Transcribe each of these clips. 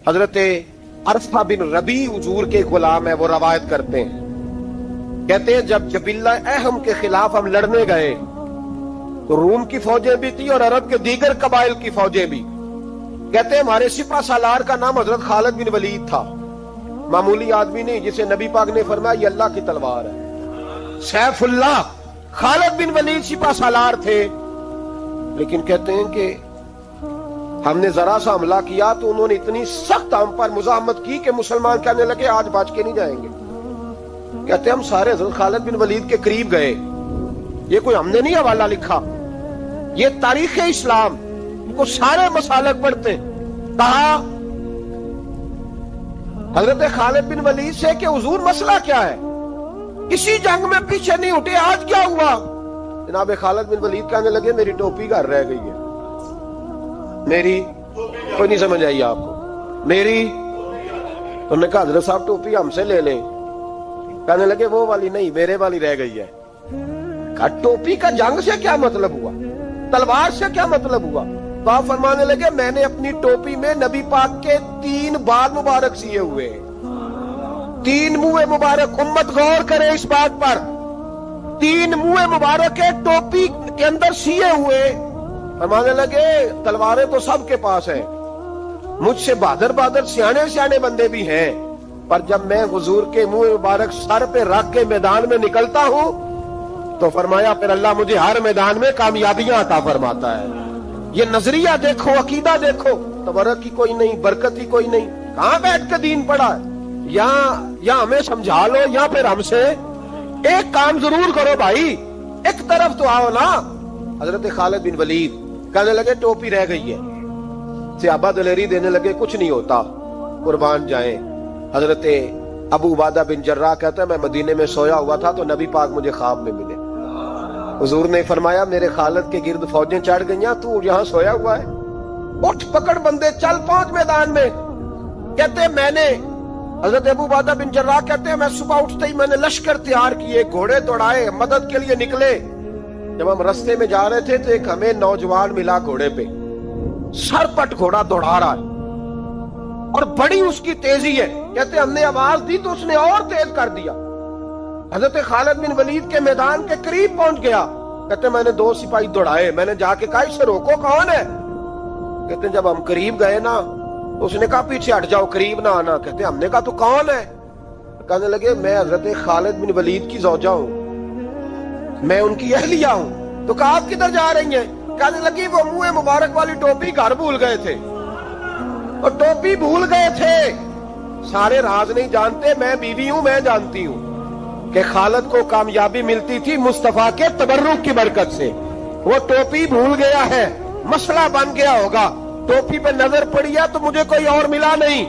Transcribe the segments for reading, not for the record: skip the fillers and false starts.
حضرت عرفہ بن ربی حضور کے غلام ہے، وہ روایت کرتے ہیں، کہتے ہیں جب جبلہ اہم کے خلاف ہم لڑنے گئے تو روم کی فوجیں بھی تھی اور عرب کے دیگر قبائل کی فوجیں بھی. کہتے ہیں ہمارے سپہ سالار کا نام حضرت خالد بن ولید تھا، معمولی آدمی نہیں جسے نبی پاک نے فرمایا یہ اللہ کی تلوار ہے. سیف اللہ خالد بن ولید سپہ سالار تھے، لیکن کہتے ہیں کہ ہم نے ذرا سا حملہ کیا تو انہوں نے اتنی سخت ہم پر مزاحمت کی کہ مسلمان کہنے لگے آج بچ کے نہیں جائیں گے. کہتے ہیں ہم سارے حضرت خالد بن ولید کے قریب گئے، یہ کوئی ہم نے نہیں حوالہ لکھا، یہ تاریخ اسلام کو سارے مسالک پڑھتے. کہا حضرت خالد بن ولید سے کہ حضور مسئلہ کیا ہے، کسی جنگ میں پیچھے نہیں اٹھے، آج کیا ہوا؟ جناب خالد بن ولید کہنے لگے میری ٹوپی گھر رہ گئی ہے. میری کوئی نہیں سمجھ آئی آپ کو؟ میری انہوں نے کہا حضرت صاحب ٹوپی ہم سے لے لیں. کہنے لگے وہ والی نہیں، میرے والی رہ گئی ہے. کہا ٹوپی کا جنگ سے کیا مطلب ہوا، تلوار سے کیا مطلب ہوا؟ تو آپ فرمانے لگے میں نے اپنی ٹوپی میں نبی پاک کے 3 بال مبارک سیے ہوئے ہیں، 3 منہ مبارک. امت غور کرے اس بات پر، 3 منہ مبارک کے ٹوپی کے اندر سیے ہوئے. فرمانے لگے تلواریں تو سب کے پاس ہیں، مجھ سے بہادر بہادر سیانے بندے بھی ہیں، پر جب میں حضور کے منہ مبارک سر پہ رکھ کے میدان میں نکلتا ہوں تو فرمایا پھر اللہ مجھے ہر میدان میں کامیابیاں عطا فرماتا ہے. یہ نظریہ دیکھو، عقیدہ دیکھو، تبرک کی کوئی نہیں، برکت ہی کوئی نہیں. کہاں بیٹھ کے دین پڑھا ہے؟ یا ہمیں سمجھا لو یا پھر ہم سے ایک کام ضرور کرو بھائی، ایک طرف تو آؤ نا. حضرت خالد بن ولید کہنے لگے ٹوپی رہ گئی ہے. صحابہ دلیری دینے لگے کچھ نہیں ہوتا، قربان جائیں. حضرت ابو عبادہ بن جراح کہتا ہے میں مدینے میں سویا ہوا تھا تو نبی پاک مجھے خواب میں ملے. حضور نے فرمایا میرے خالد کے گرد فوجیں چڑھ گئیں، تو یہاں سویا ہوا ہے، اٹھ پکڑ بندے چل پہنچ میدان میں. کہتے ہیں میں نے، حضرت ابو عبادہ بن جراح کہتے ہیں میں صبح اٹھتے ہی میں نے لشکر تیار کیے، گھوڑے دوڑائے، مدد کے لیے نکلے. جب ہم رستے میں جا رہے تھے تو ایک ہمیں نوجوان ملا گھوڑے پہ، سر پٹ گھوڑا دوڑا رہا ہے اور بڑی اس کی تیزی ہے. کہتے ہم نے آواز دی تو اس نے اور تیز کر دیا. حضرت خالد بن ولید کے میدان کے قریب پہنچ گیا. کہتے میں نے 2 سپاہی دوڑائے، میں نے جا کے کہا اسے روکو، کون ہے؟ کہتے جب ہم قریب گئے نا اس نے کہا پیچھے ہٹ جاؤ، قریب نہ آنا. کہتے ہم نے کہا تو کون ہے؟ کہنے لگے میں حضرت خالد بن ولید کی زوجہ ہوں، میں ان کی اہلیہ ہوں. تو کہا آپ کدھر جا رہی ہیں؟ کہنے لگی وہ منہ مبارک والی ٹوپی گھر بھول گئے تھے، اور ٹوپی بھول گئے تھے. سارے راز نہیں جانتے، میں بیوی ہوں، میں جانتی ہوں کہ خالد کو کامیابی ملتی تھی مصطفیٰ کے تبرک کی برکت سے. وہ ٹوپی بھول گیا ہے، مسئلہ بن گیا ہوگا، ٹوپی پہ نظر پڑی ہے تو مجھے کوئی اور ملا نہیں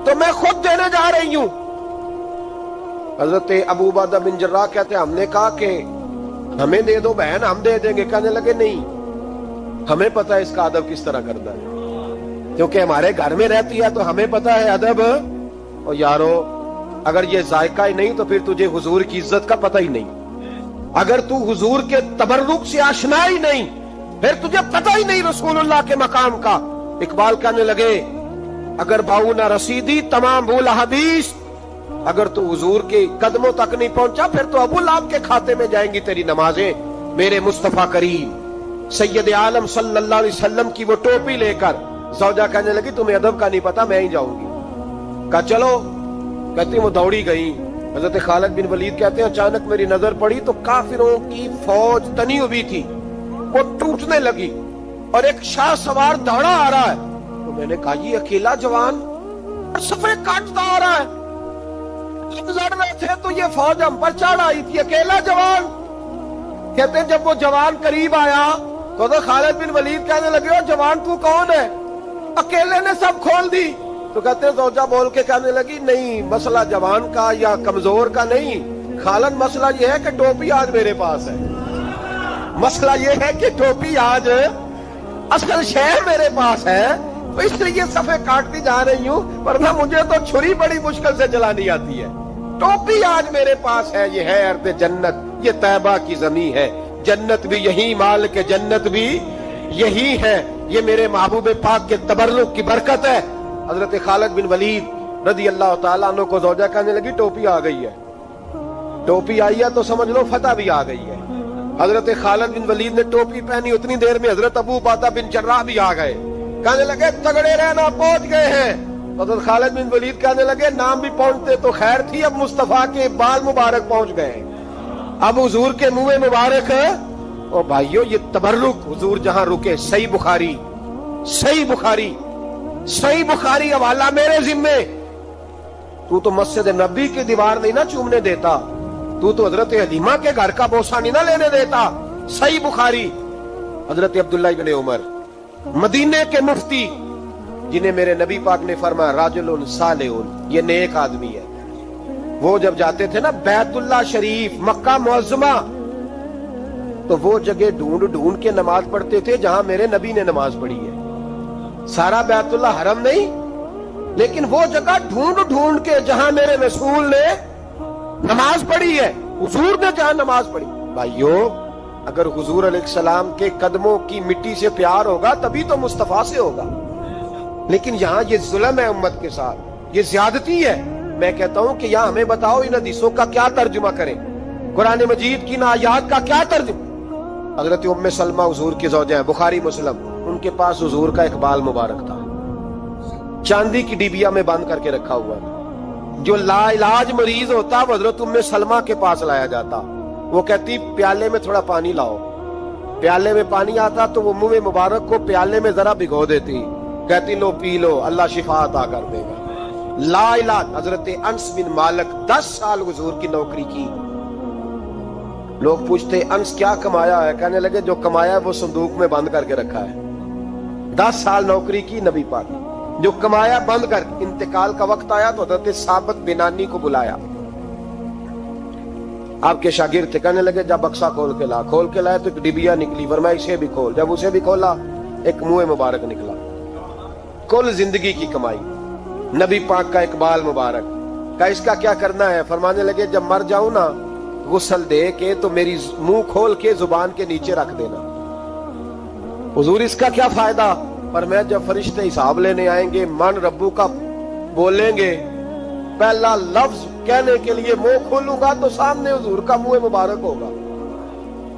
تو میں خود دینے جا رہی ہوں. حضرت ابو عبادہ بن جراح کہتے ہیں ہم نے کہا کہ ہمیں دے دو بہن، ہم دے دیں گے. کہنے لگے نہیں، ہمیں پتا ہے اس کا ادب کس طرح کرنا ہے، کیونکہ ہمارے گھر میں رہتی ہے تو ہمیں پتا ہے ادب. اور یارو اگر یہ ذائقہ ہی نہیں تو پھر تجھے حضور کی عزت کا پتہ ہی نہیں. اگر تو حضور کے تبرک سے آشنا ہی نہیں پھر تجھے پتہ ہی نہیں رسول اللہ کے مقام کا. اقبال کہنے لگے اگر بھاؤ نہ رسیدی تمام بھول حدیث، اگر تو حضور کے قدموں تک نہیں پہنچا پھر تو ابو لہب کے کھاتے میں جائیں گی تیری نمازیں. میرے مصطفیٰ کریم سید عالم صلی اللہ علیہ وسلم کی وہ ٹوپی لے کر زوجہ کہنے لگی تمہیں ادب کا نہیں پتا، میں ہی جاؤں گی. کہا چلو. کہتی وہ دوڑی گئی. حضرت خالد بن ولید کہتے ہیں اچانک میری نظر پڑی تو کافروں کی فوج تنی ہوئی تھی، وہ ٹوٹنے لگی اور ایک شاہ سوار دوڑا آ رہا ہے. تو میں نے کہا یہ اکیلا جوان اور صفے کاٹتا آ رہا ہے، لڑ رہے تھے تو یہ فوج ہم پر چڑھ آئی تھی، اکیلا جوان. کہتے ہیں جب وہ جوان قریب آیا تو خالد بن ولید کہنے لگے جوان تو کون ہے؟ اکیلے نے سب کھول دی. تو کہتے ہیں زوجہ بول کے کہنے لگی نہیں، مسئلہ جوان کا یا کمزور کا نہیں خالد، مسئلہ یہ ہے کہ ٹوپی آج میرے پاس ہے. مسئلہ یہ ہے کہ ٹوپی آج اصل شے میرے پاس ہے، تو اس لیے یہ صفحے کاٹتی جا رہی ہوں، ورنہ مجھے تو چھری بڑی مشکل سے چلانی آتی ہے. ٹوپی آج میرے پاس ہے. یہ ہے ارض جنت، یہ طیبہ کی زمین ہے، جنت بھی یہی، مال کے جنت بھی یہی ہے. یہ میرے محبوب پاک کے تبرک کی برکت ہے. حضرت خالد بن ولید رضی اللہ تعالیٰ عنہ کو زوجہ کہنے لگی ٹوپی آ گئی ہے. ٹوپی آئی ہے تو سمجھ لو فتح بھی آ گئی ہے. حضرت خالد بن ولید نے ٹوپی پہنی، اتنی دیر میں حضرت ابو عبیدہ بن جراح بھی آ گئے. کہنے لگے تگڑے رہنا، پہنچ گئے ہیں. حضرت خالد بن ولید کہنے لگے نام بھی پہنچتے تو خیر تھی، اب مصطفیٰ کے بال مبارک پہنچ گئے، اب حضور کے منہ مبارک. او بھائیو یہ تبرک حضور جہاں رکے. صحیح بخاری، صحیح بخاری، صحیح بخاری حوالہ میرے ذمے. تو مسجد نبی کی دیوار نہیں نہ چومنے دیتا، تو حضرت حلیمہ کے گھر کا بوسہ نہیں نہ لینے دیتا. صحیح بخاری. حضرت عبداللہ ابن عمر مدینے کے مفتی، جنہیں میرے نبی پاک نے فرمایا راجل صالح، یہ نیک آدمی ہے. وہ جب جاتے تھے نا بیت اللہ شریف مکہ معظمہ، تو وہ جگہ ڈھونڈ ڈھونڈ کے نماز پڑھتے تھے جہاں میرے نبی نے نماز پڑھی ہے. سارا بیت اللہ حرم نہیں، لیکن وہ جگہ ڈھونڈ ڈھونڈ کے جہاں میرے رسول نے نماز پڑھی ہے، حضور نے جہاں نماز پڑھی. بھائیو اگر حضور علیہ السلام کے قدموں کی مٹی سے پیار ہوگا تبھی تو مصطفیٰ سے ہوگا. لیکن یہاں یہ ظلم ہے امت کے ساتھ، یہ زیادتی ہے. میں کہتا ہوں کہ یہاں ہمیں بتاؤ ان حدیثوں کا کیا ترجمہ کریں، قرآن مجید کی آیات کا کیا ترجمہ. حضرت ام سلمہ حضور کی زوجہ ہیں، بخاری مسلم. ان کے پاس حضور کا اقبال مبارک تھا، چاندی کی ڈیبیا میں بند کر کے رکھا ہوا تھا. جو لا علاج مریض ہوتا وہ حضرت ام سلمہ کے پاس لایا جاتا. وہ کہتی پیالے میں تھوڑا پانی لاؤ. پیالے میں پانی آتا تو وہ منہ مبارک کو پیالے میں ذرا بھگو دیتی، کہتی لو پی لو، اللہ شفا عطا کر دے گا. لا علاج. حضرت انس بن مالک 10 سال حضور کی نوکری کی. لوگ پوچھتے انس کیا کمایا ہے؟ کہنے لگے جو کمایا ہے وہ صندوق میں بند کر کے رکھا ہے. 10 سال نوکری کی نبی پاک، جو کمایا بند کر. انتقال کا وقت آیا تو حضرت ثابت بنانی کو بلایا. آپ کے شاگرد تھے، کہنے لگے جب بکسا کھول کے لا. کھول کے لائے تو ایک ڈبیا نکلی، فرمایا اسے بھی کھول. جب اسے بھی کھولا ایک منہ مبارک نکلا. کل زندگی کی کمائی، نبی پاک کا اقبال مبارک. کہا اس کا کیا کرنا ہے؟ فرمانے لگے جب مر جاؤں نا غسل دے کے تو میری منہ کھول کے زبان کے نیچے رکھ دینا. حضور اس کا کیا فائدہ؟ پر میں جب فرشتے حساب لینے آئیں گے من ربو کا بولیں گے، پہلا لفظ کہنے کے لیے منہ کھولوں گا تو سامنے حضور کا منہ مبارک ہوگا.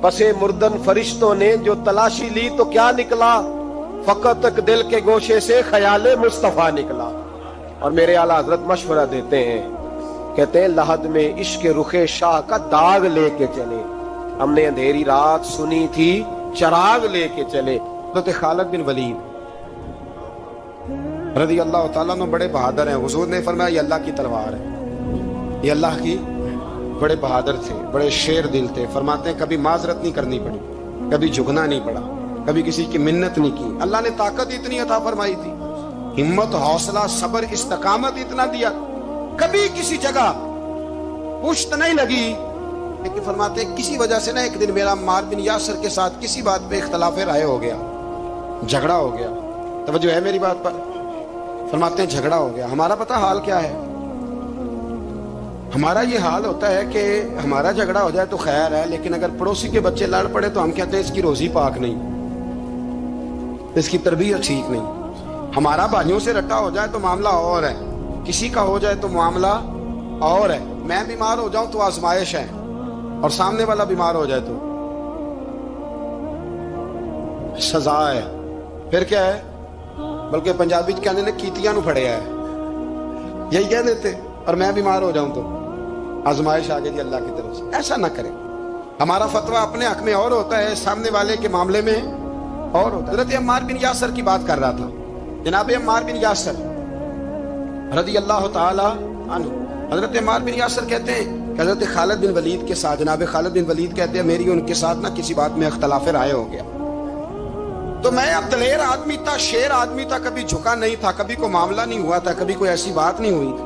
پس مردن فرشتوں نے جو تلاشی لی تو کیا نکلا؟ فقط تک دل کے گوشے سے خیال مصطفیٰ نکلا. اور میرے اعلیٰ حضرت مشورہ دیتے ہیں، کہتے ہیں لحد میں عشق رخ شاہ کا داغ لے کے چلے، ہم نے اندھیری رات سنی تھی چراغ لے کے چلے. حضرت خالد بن ولید رضی اللہ تعالیٰ عنہ بڑے بہادر ہیں. حضور نے فرمایا یہ اللہ کی تلوار ہے، یہ اللہ کی. بڑے بہادر تھے، بڑے شیر دل تھے. فرماتے ہیں کبھی معذرت نہیں کرنی پڑی، کبھی جھکنا نہیں پڑا، کبھی کسی کی منت نہیں کی. اللہ نے طاقت اتنی عطا فرمائی تھی، ہمت، حوصلہ، صبر، استقامت اتنا دیا، کبھی کسی جگہ پشت نہیں لگی. لیکن فرماتے ہیں کسی وجہ سے نا ایک دن میرا عمار بن یاسر کے ساتھ کسی بات پہ اختلاف رائے ہو گیا، جھگڑا ہو گیا. توجہ ہے میری بات پر؟ فرماتے ہیں جھگڑا ہو گیا. ہمارا پتہ حال کیا ہے؟ ہمارا یہ حال ہوتا ہے کہ ہمارا جھگڑا ہو جائے تو خیر ہے، لیکن اگر پڑوسی کے بچے لڑ پڑے تو ہم کہتے ہیں اس کی روزی پاک نہیں، اس کی تربیت ٹھیک نہیں. ہمارا بھائیوں سے رٹا ہو جائے تو معاملہ اور ہے، کسی کا ہو جائے تو معاملہ اور ہے. میں بیمار ہو جاؤں تو آزمائش ہے، اور سامنے والا بیمار ہو جائے تو سزا ہے. پھر کیا ہے؟ بلکہ پنجابی کہنے نے کیتیاں نو پھڑیا ہے، یہی کہہ دیتے. اور میں بیمار ہو جاؤں تو آزمائش آ گئی اللہ کی طرف سے. ایسا نہ کریں. ہمارا فتویٰ اپنے حق میں اور ہوتا ہے، سامنے والے کے معاملے میں اور ہوتا ہے. حضرت عمار بن یاسر کی بات کر رہا تھا. جناب عمار بن یاسر رضی اللہ تعالی عنہ، حضرت عمار بن یاسر کہتے ہیں کہ حضرت خالد بن ولید کے ساتھ، جناب خالد بن ولید کہتے ہیں میری ان کے ساتھ نہ کسی بات میں اختلاف رائے ہو گیا. تو میں اب دلیر آدمی تھا، شیر آدمی تھا، کبھی جھکا نہیں تھا، کبھی کوئی معاملہ نہیں ہوا تھا، کبھی کوئی ایسی بات نہیں ہوئی تھی.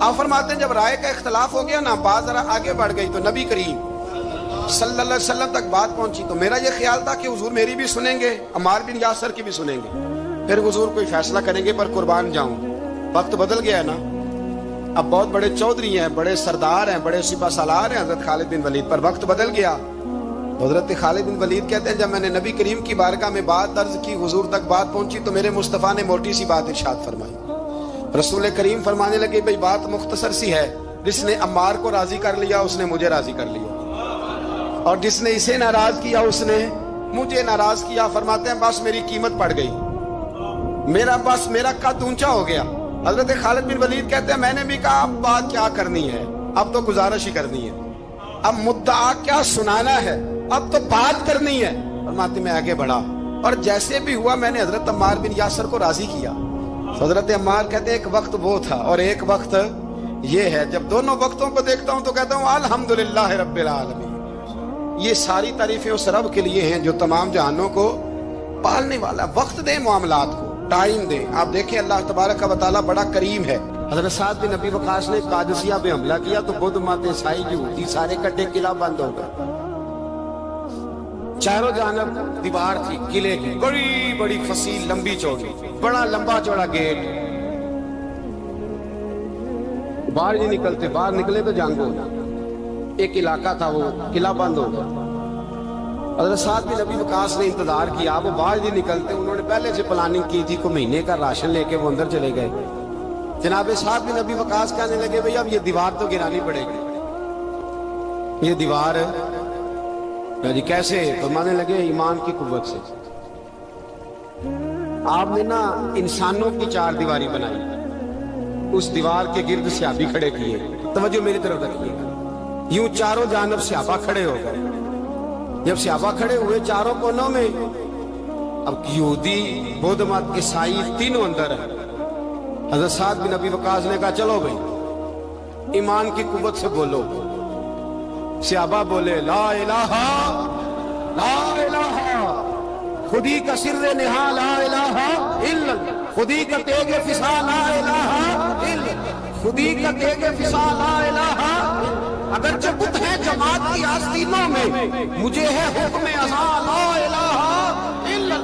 آپ فرماتے ہیں جب رائے کا اختلاف ہو گیا نا، بات ذرا آگے بڑھ گئی تو نبی کریم صلی اللہ علیہ وسلم تک بات پہنچی. تو میرا یہ خیال تھا کہ حضور میری بھی سنیں گے، عمار بن یاسر کی بھی سنیں گے، پھر حضور کوئی فیصلہ کریں گے. پر قربان جاؤں وقت بدل گیا نا. اب بہت بڑے چودھری ہیں، بڑے سردار ہیں، بڑے سپہ سالار ہیں حضرت خالد بن ولید، پر وقت بدل گیا. حضرت خالد بن ولید کہتے ہیں جب میں نے نبی کریم کی بارگاہ میں بات عرض کی، حضور تک بات پہنچی تو میرے مصطفیٰ نے موٹی سی بات ارشاد فرمائی. رسول کریم فرمانے لگے بھئی بات مختصر سی ہے، جس نے عمار کو راضی کر لیا اس نے مجھے راضی کر لیا، اور جس نے اسے ناراض کیا اس نے مجھے ناراض کیا۔ فرماتے ہیں بس میری قیمت پڑ گئی، میرا قد اونچا ہو گیا۔ حضرت خالد بن ولید کہتے ہیں میں نے بھی کہا اب بات کیا کرنی ہے، اب تو گزارش ہی کرنی ہے، اب مدعا کیا سنانا ہے، اب تو بات کرنی ہے۔ فرماتے میں آگے بڑھا اور جیسے بھی ہوا میں نے حضرت عمار بن یاسر کو راضی کیا۔ حضرت عمار کہتے ہیں ایک وقت وہ تھا اور ایک وقت یہ ہے، جب دونوں وقتوں کو دیکھتا ہوں تو کہتا ہوں الحمدللہ رب العالمین، یہ ساری تعریفیں اس رب کے لیے ہیں جو تمام جہانوں کو پالنے والا۔ وقت دے معاملات کو، ٹائم دے۔ آپ دیکھیں اللہ تبارک و تعالیٰ بڑا کریم ہے۔ حضرت سعد بن ابی وقاص نے قادسیہ پہ حملہ کیا تو بدھ مت عیسائی یہودی سارے کٹے، قلعہ بند ہو گئے، چاروں جانب دیوار تھی قلعے کی، بڑی بڑی فصیل لمبی چوڑی، بڑا لمبا چوڑا گیٹ، باہر نہیں نکلتے، باہر نکلے تو جنگ ہو گئی۔ ایک علاقہ تھا وہ قلعہ بند ہو گیا۔ حضرت سعد بن ابی وقاص نے انتظار کیا، وہ باہر نہیں نکلتے، انہوں نے پہلے سے پلاننگ کی تھی، کوئی مہینے کا راشن لے کے وہ اندر چلے گئے۔ جناب سعد بن ابی وقاص کہنے لگے بھئی اب یہ دیوار تو گرانی پڑے گی، یہ دیوار جی کیسے؟ فرمانے لگے ایمان کی قوت سے۔ آپ نے نا انسانوں کی چار دیواری بنائی، اس دیوار کے گرد صحابی کھڑے کیے، توجہ میری طرف رکھیے، یوں چاروں جانب صحابہ کھڑے ہو گئے۔ جب صحابہ کھڑے ہوئے چاروں کونوں میں، اب یہودی بدھ مت عیسائی تینوں اندر ہیں۔ حضرت سعد بن ابی وقاص نے کہا چلو بھئی ایمان کی قوت سے بولو۔ صحابہ بولے لا الہ لا الہ، خودی کا سر نہا لا الہ الا، خودی کا تیغ فسا لا الہ الا، خودی کا تیغ فسا لا الہ، اگرچہ بت ہے جماعت کی آستینوں میں، مجھے ہے حکم ازاں لا الہ الا۔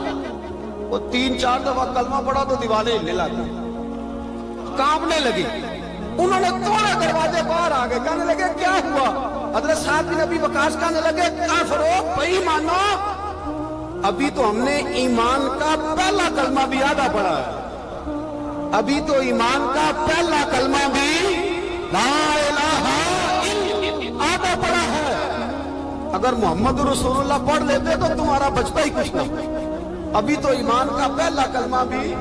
وہ تین چار دفعہ کلمہ پڑھا تو دیواریں ہلنے لگی، کانپنے لگی۔ انہوں نے توڑے دروازے باہر آ گئے، کہنے لگے کیا ہوا؟ حضرت سعد بن ابی وقاص کہنے لگے کافرو بے ایمانو، ابھی تو ہم نے ایمان کا پہلا کلمہ بھی آدھا پڑھا ہے، ابھی تو ایمان کا پہلا کلمہ بھی لا الہ الا آدھا پڑھا ہے۔ اگر محمد رسول اللہ پڑھ لیتے تو تمہارا بچتا ہی کچھ نہیں، ابھی تو ایمان کا پہلا کلمہ بھی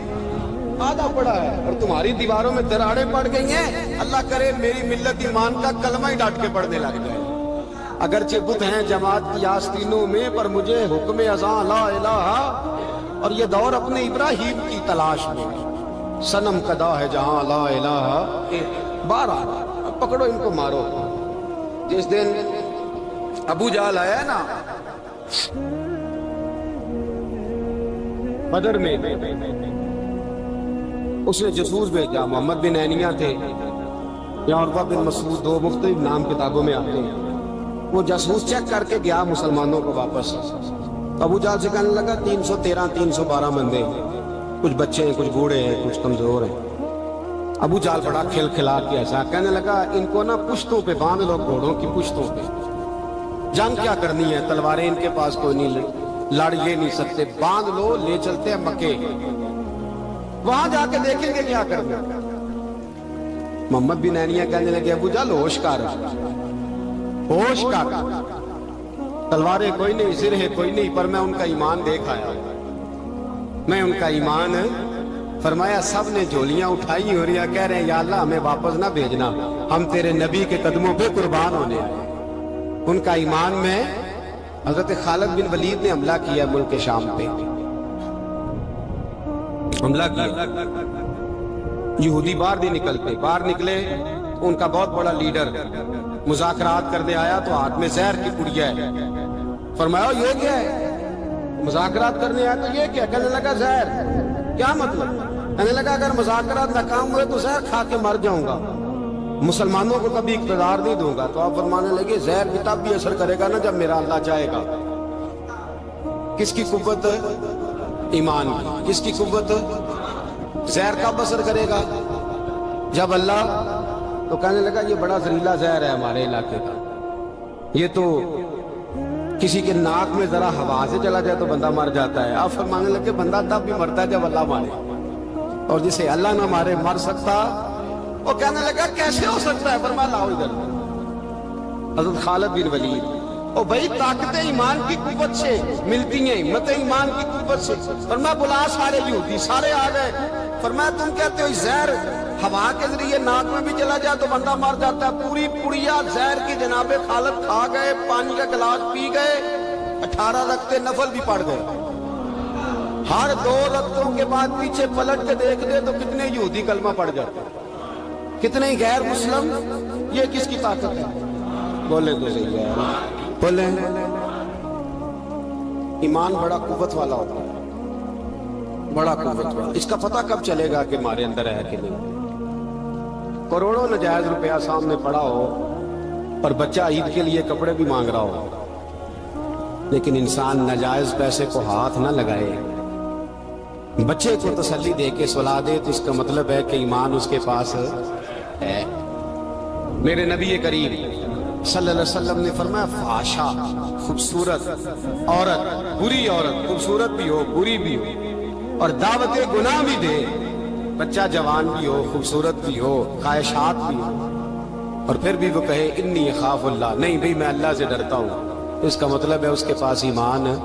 آدھا پڑا ہے اور تمہاری دیواروں میں دراڑیں پڑ گئی ہیں۔ اللہ کرے میری ملت ایمان کا کلمہ ہی ڈانٹ کے پڑھنے لگ جائے۔ اگرچہ بت ہیں جماعت کی آستینوں میں، پر مجھے حکم ازاں لا الہ، اور یہ دور اپنے ابراہیم کی تلاش میں، صنم کدا ہے جہاں لا الہ۔ بارہ پکڑو ان کو مارو۔ جس دن ابو جہل آیا ہے نا بدر میں، اس نے جاسوس بھیجا، محمد بن عینیہ تھے یا عروہ بن مسعود، دو مختلف نام کتابوں میں آتے ہیں۔ وہ جاسوس چیک کر کے گیا مسلمانوں کو واپس، ابو جہل سے کہنے لگا 313 312 بندے، کچھ بچے ہیں، کچھ بوڑھے ہیں، کچھ کمزور ہیں۔ ابو جہل بڑا کھل کھلا کے ایسا کہنے لگا ان کو نا پشتوں پہ باندھ لو، گھوڑوں کی پشتوں پہ، جنگ کیا کرنی ہے، تلواریں ان کے پاس کوئی نہیں، لڑ یہ نہیں سکتے، باندھ لو، لے چلتے ہیں مکے، وہاں جا کے دیکھیں گے کیا کرنا۔ محمد بن عینیہ کہنے لگے ابو جہل ہوش کر، ہوش کر، تلواریں کوئی نہیں، سرہیں کوئی نہیں، پر میں ان کا ایمان دیکھ آیا، میں ان کا ایمان۔ فرمایا سب نے جھولیاں اٹھائی ہو رہی ہیں، کہہ رہے ہیں یا اللہ ہمیں واپس نہ بھیجنا، ہم تیرے نبی کے قدموں پہ قربان ہونے آئے۔ ان کا ایمان میں حضرت خالد بن ولید نے حملہ کیا ملک شام پہ، حملہ کیا، یہودی باہر نہیں نکلتے، باہر نکلے ان کا بہت بڑا لیڈر مذاکرات کرنے آیا تو ہاتھ میں زہر کی پڑیا ہے۔ فرمایا یہ کیا ہے؟ مذاکرات کرنے آیا تو یہ کیا؟ کہنے لگا زہر۔ کیا مطلب؟ کہنے لگا اگر مذاکرات ناکام ہوئے تو زہر کھا کے مر جاؤں گا، مسلمانوں کو کبھی اقتدار نہیں دوں گا۔ تو آپ فرمانے لگے زہر بھی تب بھی اثر کرے گا نا جب میرا اللہ چاہے گا۔ کس کی قوت؟ ایمان کی۔ کس کی قوت؟ زہر کب اثر کرے گا؟ جب اللہ۔ تو کہنے لگا یہ بڑا زہریلا زہر ہے ہمارے علاقے کا، یہ تو کسی کے ناک میں ذرا ہوا سے چلا جائے تو بندہ مر جاتا ہے۔ آپ فرمانے لگے بندہ تب بھی مرتا ہے جب اللہ مانے۔ اور جسے اللہ نہ مارے مر سکتا. وہ کہنے لگا کیسے ہو سکتا ہے؟ فرمایا لاؤ ادھر. حضرت خالد بن ولید. او بھائی طاقت ایمان کی قوت سے ملتی ہیں، ہمت ایمان کی قوت سے. فرمایا بلا سارے یہودی. سارے آ گئے. فرمایا تم کہتے ہو زہر ہوا کے ذریعے ناک میں بھی چلا جائے تو بندہ مر جاتا ہے. پوری پڑیا زہر کی جناب خالد کھا گئے، پانی کا گلاس پی گئے. 18 رکعتیں نفل بھی پڑھ گئے. ہر 2 رکعتوں کے بعد پیچھے پلٹ کے دیکھ دے تو کتنے یہودی کلمہ پڑھ جاتے ہیں، کتنے غیر مسلم. یہ کس کی طاقت ہے؟ بولے تو صحیح ہے. بولے ایمان بڑا قوت والا ہوتا ہے، بڑا قوت والا. اس کا پتہ کب چلے گا کہ ہمارے اندر ہے کہ نہیں؟ کروڑوں نجائز روپیہ سامنے پڑا ہو اور بچہ عید کے لیے کپڑے بھی مانگ رہا ہو، لیکن انسان ناجائز پیسے کو ہاتھ نہ لگائے، بچے کو تسلی دے کے سلا دے، تو اس کا مطلب ہے کہ ایمان اس کے پاس ہے. میرے نبی کریم صلی اللہ علیہ وسلم نے فرمایا فحاشا خوبصورت عورت، بری عورت، خوبصورت بھی ہو بری بھی ہو اور دعوت گناہ بھی دے، بچہ جوان بھی ہو خوبصورت بھی ہو خواہشات بھی ہو، اور پھر بھی وہ کہے انی اخاف اللہ، نہیں بھئی میں اللہ سے ڈرتا ہوں، تو اس کا مطلب ہے اس کے پاس ایمان ہے.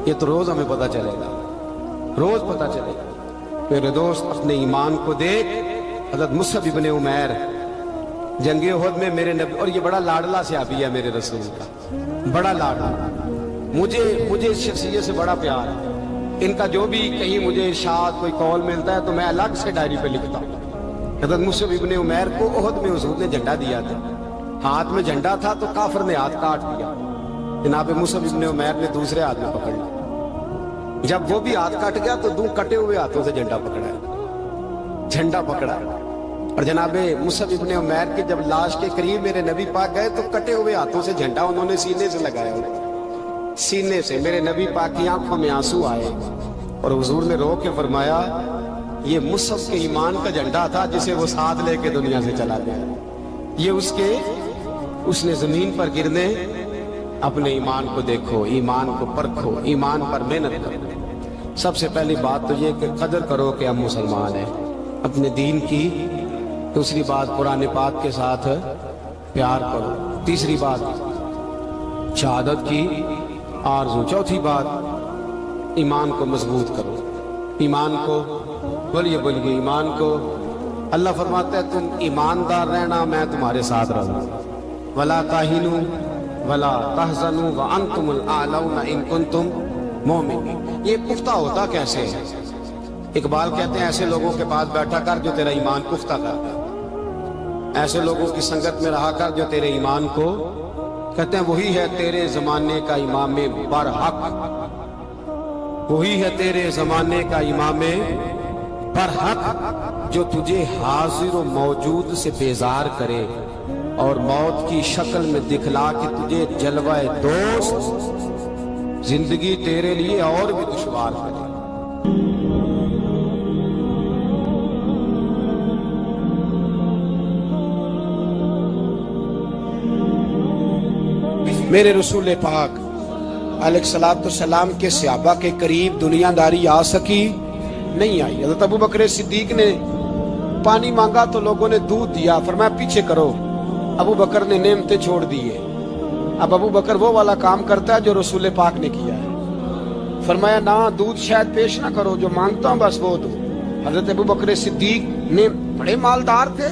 یہ تو روز ہمیں پتہ چلے گا، روز پتہ چلے گا. میرے دوست اپنے ایمان کو دیکھ. حضرت مصعب ابن عمیر جنگ احد میں میرے نبی، اور یہ بڑا لاڈلا صحابی ہے میرے رسول کا، بڑا لاڈلا. مجھے اس شخصیت سے بڑا پیار ہے. ان کا جو بھی کہیں مجھے ارشاد کوئی قول ملتا ہے تو میں الگ سے ڈائری پہ لکھتا ہوں. حضرت مصعب ابن عمیر کو احد میں حضور نے جھنڈا دیا تھا، ہاتھ میں جھنڈا تھا تو کافر نے ہاتھ کاٹ دیا. جناب مصعب ابن عمیر نے دوسرے ہاتھ میں پکڑ لیا. جب وہ بھی ہاتھ کٹ گیا تو 2 کٹے ہوئے ہاتھوں سے جھنڈا پکڑا. اور جناب مصعب ابن عمیر کے جب لاش کے قریب میرے نبی پاک گئے تو کٹے ہوئے ہاتھوں سے جھنڈا انہوں نے سینے سے لگایا، سینے سے. میرے نبی پاک کی آنکھوں میں آنسو آئے اور حضور نے رو کے فرمایا یہ مصعب کے ایمان کا جھنڈا تھا جسے وہ ساتھ لے کے دنیا سے چلا گیا. یہ اس نے زمین پر گرنے. اپنے ایمان کو دیکھو، ایمان کو پرکھو، ایمان پر محنت کرو. سب سے پہلی بات تو یہ کہ قدر کرو کہ ہم مسلمان ہیں، اپنے دین کی. دوسری بات قرآن پاک کے ساتھ پیار کرو. تیسری بات شہادت کی آرزو. چوتھی بات ایمان کو مضبوط کرو. ایمان کو بولیے ایمان کو. اللہ فرماتا ہے تم ایماندار رہنا میں تمہارے ساتھ رہوں. ولا تہنوا ولا تحزنوا وانتم الاعلون ان کنتم مؤمنین. یہ پختہ ہوتا کیسے ہے؟ اقبال کہتے ہیں ایسے لوگوں کے پاس بیٹھا کر جو تیرا ایمان پختہ کرتا ہے، ایسے لوگوں کی سنگت میں رہا کر جو تیرے ایمان کو، کہتے ہیں وہی ہے تیرے زمانے کا امام برحق، وہی ہے تیرے زمانے کا امام برحق جو تجھے حاضر و موجود سے بیزار کرے اور موت کی شکل میں دکھلا کے تجھے جلوہ دوست زندگی تیرے لیے اور بھی دشوار کرے. میرے رسول پاک علیہ الصلوۃ والسلام کے صحابہ کے قریب دنیا داری آ سکی نہیں آئی. حضرت ابو بکر صدیق نے پانی مانگا تو لوگوں نے دودھ دیا، فرمایا پیچھے کرو. ابو بکر نے نعمتیں چھوڑ دیے. اب ابو بکر وہ والا کام کرتا ہے جو رسول پاک نے کیا ہے. فرمایا نہ دودھ شاید پیش نہ کرو، جو مانگتا ہوں بس وہ دو. حضرت ابو بکر صدیق نے بڑے مالدار تھے.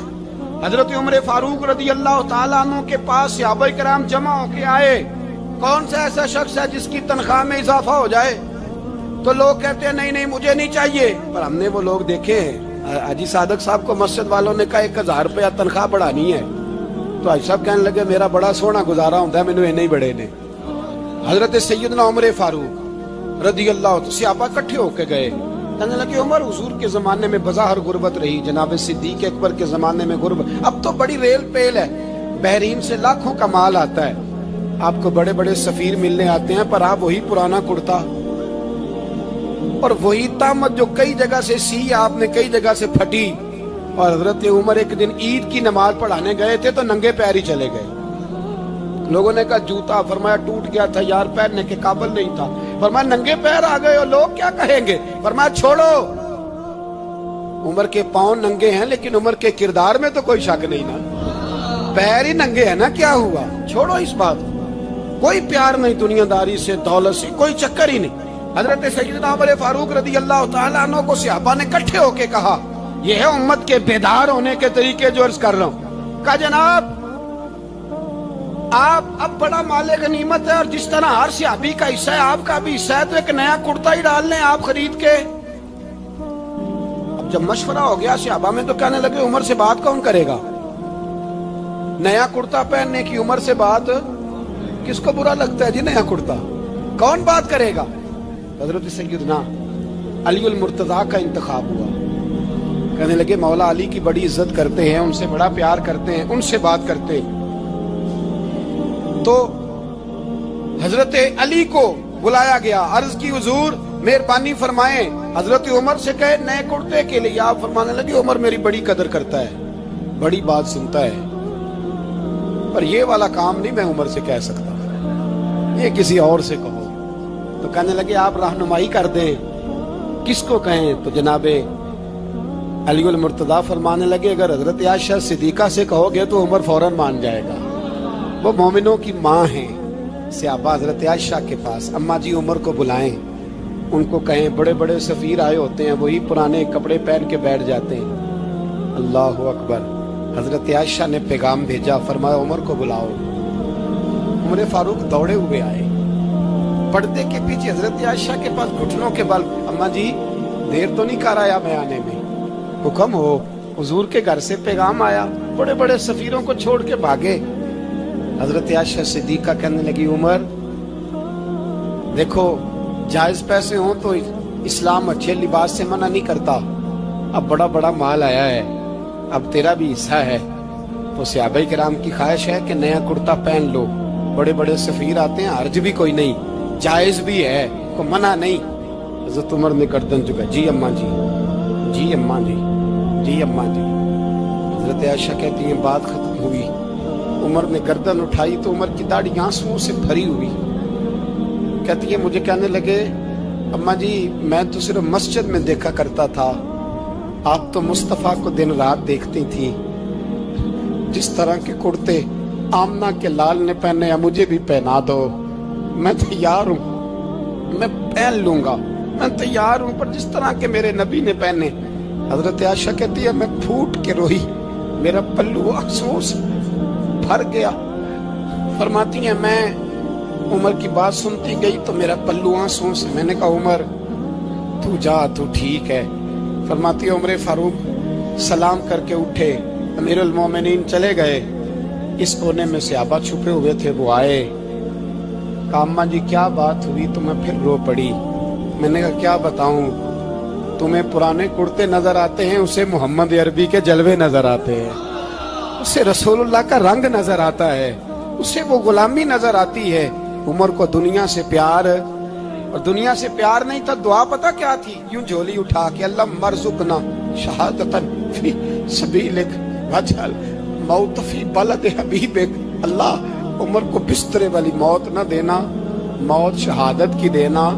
حضرت عمر فاروق رضی اللہ تعالیٰ عنہ کے پاس صحابہ کرام جمع ہو کے آئے. کون سا ایسا شخص ہے جس کی تنخواہ میں اضافہ ہو جائے؟ تو لوگ کہتے ہیں نہیں مجھے نہیں چاہیے. پر ہم نے وہ لوگ دیکھے ہیں، حاجی صادق صاحب کو مسجد والوں نے کہا 1000 روپیہ تنخواہ بڑھانی ہے تو حاجی صاحب کہنے لگے میرا بڑا سونا گزارا ہوتا ہے، مینوں نہیں بڑے نے. حضرت سیدنا عمر فاروق رضی اللہ عنہ صحابہ کٹھے ہو کے گئے. کہنے لگے عمر حضور کے زمانے میں بظاہر غربت رہی، جناب صدیق اکبر کے زمانے میں غربت، اب تو بڑی ریل پیل ہے، بحرین سے لاکھوں کا مال آتا ہے، آپ کو بڑے بڑے سفیر ملنے آتے ہیں، پر آپ وہی پرانا کرتا اور وہی تامت جو کئی جگہ سے سی آپ نے کئی جگہ سے پھٹی. اور حضرت عمر ایک دن عید کی نماز پڑھانے گئے تھے تو ننگے پیر ہی چلے گئے. لوگوں نے کہا جوتا، فرمایا ٹوٹ گیا تھا یار، پہننے کے قابل نہیں تھا. فرمایا ننگے پیر آ گئے اور لوگ کیا کہیں گے؟ فرمایا چھوڑو، عمر کے پاؤں ننگے ہیں لیکن عمر کے کردار میں تو کوئی شک نہیں نا. پیر ہی ننگے ہیں نا, کیا ہوا؟ چھوڑو اس بات. کوئی پیار نہیں دنیا داری سے, دولت سے, کوئی چکر ہی نہیں. حضرت سیدنا عمر فاروق رضی اللہ تعالیٰ عنہ کو صحابہ نے اکٹھے ہو کے کہا, یہ ہے امت کے بیدار ہونے کے طریقے جو عرض کر رہا ہوں. کہا جناب آپ اب بڑا مال غنیمت ہے اور جس طرح ہر صحابی کا حصہ ہے آپ کا بھی حصہ ہے, تو ایک نیا کرتا ہی ڈال لیں آپ خرید کے. اب جب مشورہ ہو گیا صحابہ میں تو کہنے لگے عمر سے بات کون کرے گا؟ نیا کرتا پہننے کی عمر سے بات کس کو برا لگتا ہے جی؟ نیا کرتا کون بات کرے گا؟ حضرت سیدنا علی المرتضیٰ کا انتخاب ہوا. کہنے لگے مولا علی کی بڑی عزت کرتے ہیں, ان سے بڑا پیار کرتے ہیں, ان سے بات کرتے. تو حضرت علی کو بلایا گیا, عرض کی حضور مہربانی فرمائیں. حضرت عمر سے کہے نئے کرتے کے لیے. آپ فرمانے لگے عمر میری بڑی قدر کرتا ہے, بڑی بات سنتا ہے, پر یہ والا کام نہیں میں عمر سے کہہ سکتا, یہ کسی اور سے کہو. تو کہنے لگے آپ رہنمائی کر دیں کس کو کہیں. تو جناب علی المرتضیٰ فرمانے لگے اگر حضرت عائشہ صدیقہ سے کہو گے تو عمر فوراً مان جائے گا, وہ مومنوں کی ماں ہیں. صحابہ حضرت عائشہ کے پاس, اماں جی عمر کو بلائیں, ان کو کہیں بڑے بڑے سفیر آئے ہوتے ہیں, وہی پرانے کپڑے پہن کے بیٹھ جاتے ہیں. اللہ اکبر. حضرت عائشہ نے پیغام بھیجا, فرمایا عمر کو بلاؤ. عمر فاروق دوڑے ہوئے آئے, پردے کے پیچھے حضرت عائشہ کے پاس گھٹنوں کے بل, اماں جی دیر تو نہیں کر آیا میں آنے میں؟ حکم ہو. حضور کے گھر سے پیغام آیا, بڑے بڑے سفیروں کو چھوڑ کے بھاگے. حضرت عائشہ صدیقہ کہنے لگی عمر دیکھو جائز پیسے ہوں تو اسلام اچھے لباس سے منع نہیں کرتا, اب بڑا بڑا مال آیا ہے, اب تیرا بھی حصہ ہے, تو صحابہ کرام کی خواہش ہے کہ نیا کرتا پہن لو. بڑے بڑے سفیر آتے ہیں, حرج بھی کوئی نہیں, جائز بھی ہے, کو منع نہیں. حضرت عمر نے گردن جھکا, جی اماں جی, جی اماں جی, جی اماں جی. حضرت عائشہ کہتی ہیں بات ختم ہوئی, عمر نے گردن اٹھائی تو عمر کی داڑھی آنسوؤں سے بھری ہوئی. کہتی ہے مجھے کہنے لگے اماں جی میں تو صرف مسجد میں دیکھا کرتا تھا, آپ تو مصطفیٰ کو دن رات دیکھتی تھی, جس طرح کے کرتے آمنہ کے لال نے پہنے ہیں مجھے بھی پہنا دو, میں تیار ہوں, میں پہن لوں گا, میں تیار ہوں, پر جس طرح کے میرے نبی نے پہنے. حضرت عائشہ کہتی ہے میں پھوٹ کے روئی, میرا پلو آنسوؤں سے بھر گیا. فرماتی ہیں میں عمر کی بات سنتی گئی تو میرا پلو آنسوؤں سے, میں نے کہا عمر تو جا, تو ٹھیک ہے. فرماتی ہے عمر فاروق سلام کر کے اٹھے, امیر المومنین چلے گئے. اس کونے میں صحابہ چھپے ہوئے تھے, وہ آئے. کہا اماں جی کیا بات ہوئی؟ تو میں پھر رو پڑی. میں نے کہا کیا بتاؤں, تمہیں پرانے کرتے نظر آتے ہیں, اسے محمد عربی کے جلوے نظر آتے ہیں, اسے رسول اللہ کا رنگ نظر آتا ہے, اسے وہ غلامی نظر آتی ہے. عمر کو دنیا سے پیار, اور دنیا سے پیار نہیں تھا, دعا پتہ کیا تھی؟ یوں جھولی اٹھا کے اللہ مرزقنا شہادتن فی سبیلک وجعل موت فی بلد حبیبک. اللہ عمر کو بسترے والی موت نہ دینا, موت شہادت کی دینا,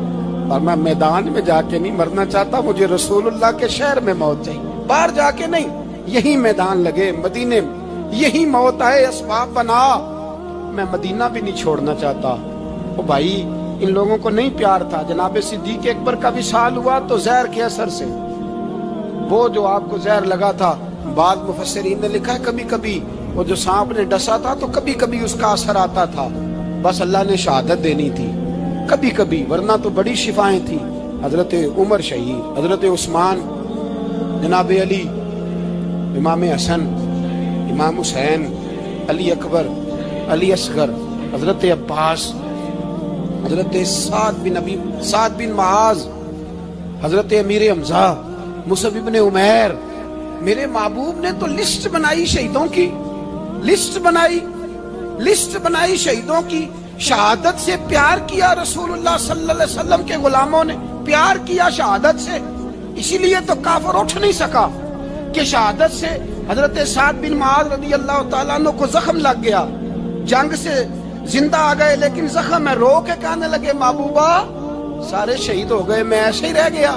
اور میں میدان میں جا کے نہیں مرنا چاہتا, مجھے رسول اللہ کے شہر میں موت چاہیے, باہر جا کے نہیں, یہی میدان لگے مدینے میں, یہی موت آئے, اسباب بنا. میں مدینہ بھی نہیں چھوڑنا چاہتا. او بھائی ان لوگوں کو نہیں پیار تھا. جناب صدیق اکبر کا وصال ہوا تو زہر کے اثر سے, وہ جو آپ کو زہر لگا تھا, بعض مفسرین نے لکھا ہے کبھی کبھی وہ جو سانپ نے ڈسا تھا تو کبھی کبھی اس کا اثر آتا تھا, بس اللہ نے شہادت دینی تھی کبھی کبھی, ورنہ تو بڑی شفائیں تھیں. حضرت عمر شہید, حضرت عثمان, جناب علی, امام حسن, امام حسین, علی اکبر, علی اصغر, حضرت عباس, حضرت سعد بن معاذ, حضرت امیر حمزہ, مصعب بن عمیر. میرے محبوب نے تو لسٹ بنائی شہیدوں کی, لسٹ بنائی شہیدوں کی. شہادت سے پیار کیا رسول اللہ صلی اللہ علیہ وسلم کے غلاموں نے, پیار کیا شہادت سے. اسی لیے تو کافر اٹھ نہیں سکا کہ شہادت سے حضرت سعد بن معاذ رضی اللہ تعالیٰ عنہ کو زخم لگ گیا, جنگ سے زندہ آ گئے لیکن زخم ہے, رو کے کہنے لگے محبوبہ سارے شہید ہو گئے, میں ایسے ہی رہ گیا.